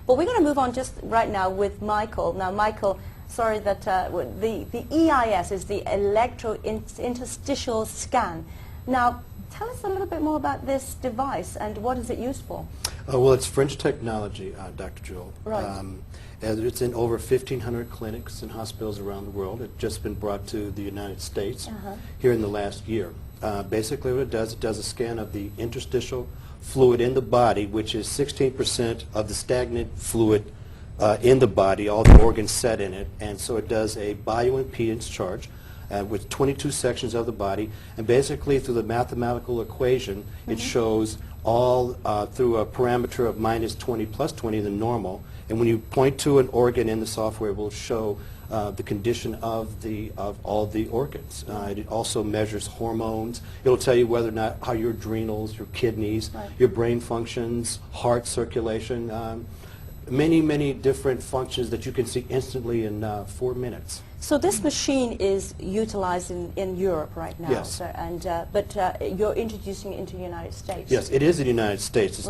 But we're going to move on just right now with Michael. Now, Michael, sorry that the EIS is the electro-interstitial scan. Now, tell us a little bit more about this device and what is it used for? Well, it's French technology, Dr. Jewell. Right. It's in over 1,500 clinics and hospitals around the world. It's just been brought to the United States here in the last year. Basically what it does a scan of the interstitial fluid in the body, which is 16% of the stagnant fluid in the body, all the organs set in it. And so it does a bioimpedance charge with 22 sections of the body. And basically through the mathematical equation, it shows all through a parameter of minus 20 plus 20, the normal. And when you point to an organ in the software, it will show the condition of all the organs. It also measures hormones. It'll tell you whether or not how your adrenals, your kidneys, your brain functions, heart circulation, many different functions that you can see instantly in 4 minutes. So this machine is utilized in Europe right now, yes. sir, and but you're introducing it into the United States. Yes, it is in the United States. It's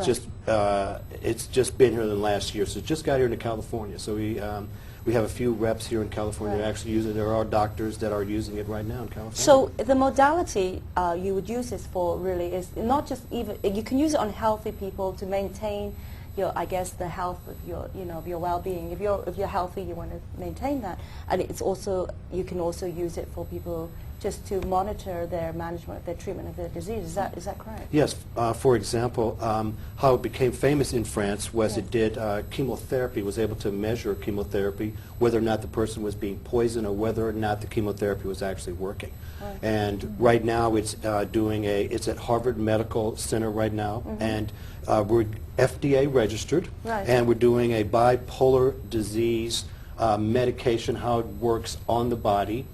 Right. it's just been here in the last year, so it just got here into California. So we have a few reps here in California that actually use it. There are doctors that are using it right now in California. So the modality you would use this for really is not just even, you can use it on healthy people to maintain your, I guess, the health of your, of your well-being. If you're healthy, you want to maintain that. And it's also, you can also use it for people just to monitor their management, their treatment of their disease. Is that correct? Yes. For example, how it became famous in France was it did chemotherapy, was able to measure chemotherapy, whether or not the person was being poisoned or whether or not the chemotherapy was actually working. Right. And right now it's it's at Harvard Medical Center right now, and we're FDA registered, and we're doing a bipolar disease medication, how it works on the body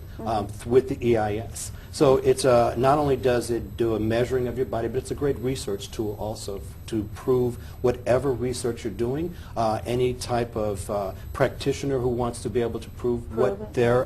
with the EIS. So it's not only does it do a measuring of your body, but it's a great research tool also to prove whatever research you're doing. Any type of practitioner who wants to be able to prove what their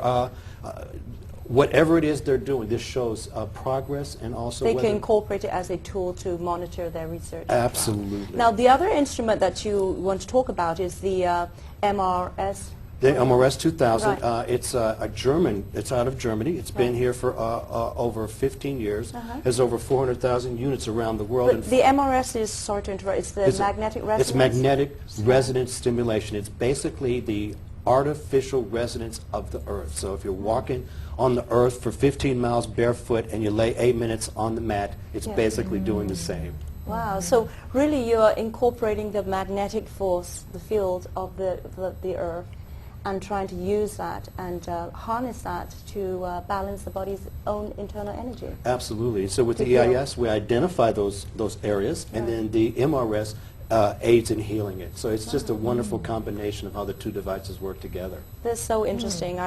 whatever it is they're doing, this shows progress, and also they can incorporate it as a tool to monitor their research. Absolutely. Now, the other instrument that you want to talk about is the MRS. The MRS 2000, it's a German, it's out of Germany. It's been here for over 15 years. There's over 400,000 units around the world. But the MRS is, sorry to interrupt, it's the magnetic resonance? It's magnetic resonance stimulation. It's basically the artificial resonance of the earth. So if you're walking on the earth for 15 miles barefoot and you lay 8 minutes on the mat, it's basically doing the same. Wow, so really you are incorporating the magnetic force, the field of the earth, and trying to use that and harness that to balance the body's own internal energy. Absolutely. So with the EIS, we identify those areas, and then the MRS aids in healing it. So it's just a wonderful combination of how the two devices work together. That's so interesting.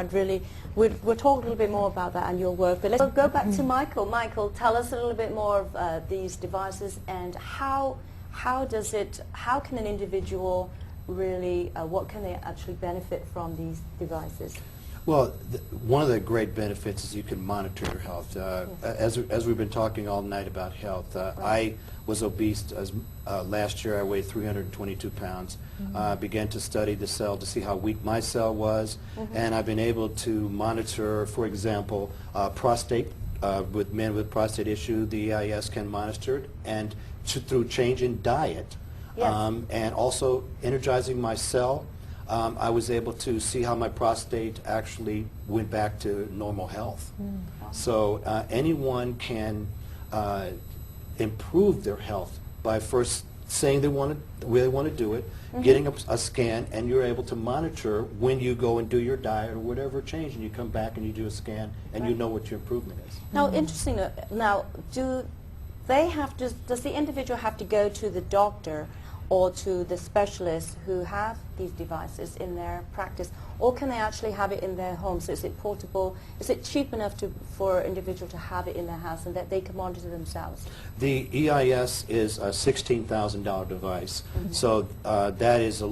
We'll talk a little bit more about that and your work, but let's go back to Michael. Michael, tell us a little bit more of these devices and how can an individual really, what can they actually benefit from these devices? Well, one of the great benefits is you can monitor your health. As we've been talking all night about health, I was obese. Last year I weighed 322 pounds. Began to study the cell to see how weak my cell was, and I've been able to monitor, for example, prostate. With men with prostate issue, the EIS can monitor it, and through change in diet, and also energizing my cell, I was able to see how my prostate actually went back to normal health. So anyone can improve their health by first saying they want to do it, getting a scan, and you're able to monitor when you go and do your diet or whatever change, and you come back and you do a scan, and you know what your improvement is. Now, interesting. Now, does the individual have to go to the doctor or to the specialist who have these devices in their practice, or can they actually have it in their homes? So is it portable? Is it cheap enough for an individual to have it in their house and that they can monitor themselves? The EIS is a $16,000 device, so that is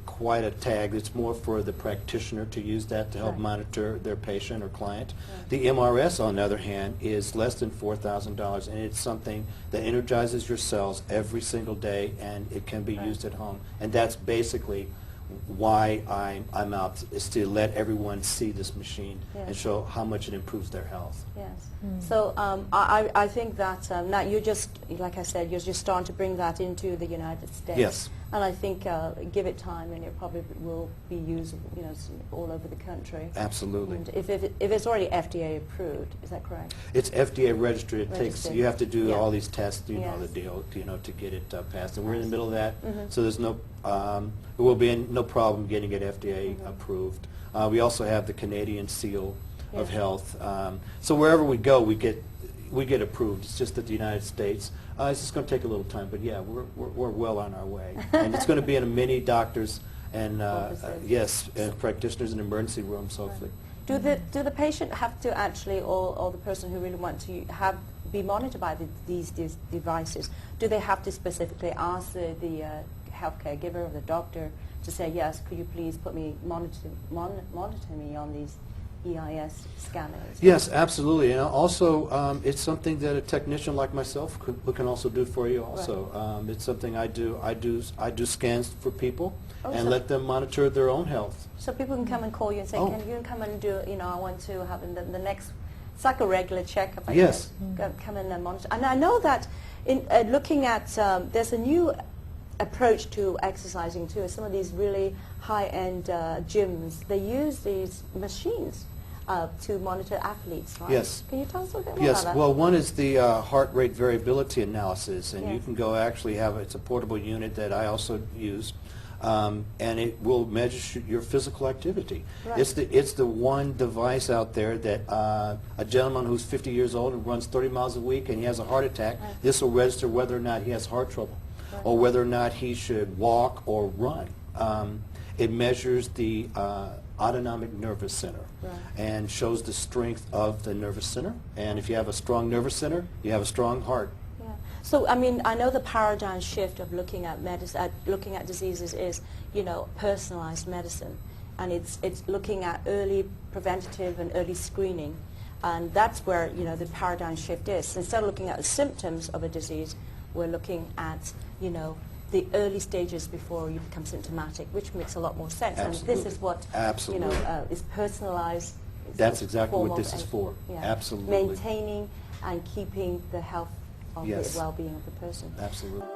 quite a tag. It's more for the practitioner to use that to help monitor their patient or client. The MRS, on the other hand, is less than $4,000, and it's something that energizes your cells every single day, and it can be used at home. And that's basically why I'm out, is to let everyone see this machine and show how much it improves their health. Yes. So I think that now you're just, like I said, you're just starting to bring that into the United States. Yes. And I think give it time, and it probably will be used, you know, all over the country. Absolutely. And if it's already FDA approved, is that correct? It's FDA registered. It takes, you have to do all these tests, you know, Yes. the deal, you know, to get it passed. And we're in the middle of that, so there's no, there will be no problem getting it FDA approved. We also have the Canadian Seal of Health. So wherever we go, we get approved. It's just that the United States, it's just going to take a little time, but yeah, we're well on our way. And it's going to be in many doctors and yes, and practitioners in emergency rooms, hopefully. Do the patient have to actually, or the person who really want to be monitored by these devices? Do they have to specifically ask the healthcare giver or the doctor to say, yes, could you please put me monitor me on these EIS scanners? Yes, absolutely. And also, it's something that a technician like myself can also do for you. Also, it's something I do. I do scans for people and let them monitor their own health. So people can come and call you and say, can you come and do? You know, I want to have the next. It's like a regular checkup. I guess. Come in and monitor. And I know that in looking at there's a new approach to exercising too. Some of these really high-end gyms, they use these machines to monitor athletes, right? Yes. Can you tell us a little bit more about that? Yes. Well, one is the heart rate variability analysis, and you can go actually have it's a portable unit that I also use, and it will measure your physical activity. Right. It's the one device out there that a gentleman who's 50 years old and runs 30 miles a week and he has a heart attack. This will register whether or not he has heart trouble. Or whether or not he should walk or run. It measures the autonomic nervous center and shows the strength of the nervous center. And if you have a strong nervous center, you have a strong heart. Yeah. So, I mean, I know the paradigm shift of looking at looking at diseases is, you know, personalized medicine, and it's looking at early preventative and early screening, and that's where, you know, the paradigm shift is. Instead of looking at the symptoms of a disease, we're looking at, you know, the early stages before you become symptomatic, which makes a lot more sense. Absolutely. And this is what, you know, is personalized. That's exactly what this is for. Absolutely. Maintaining and keeping the health of the well-being of the person. Absolutely.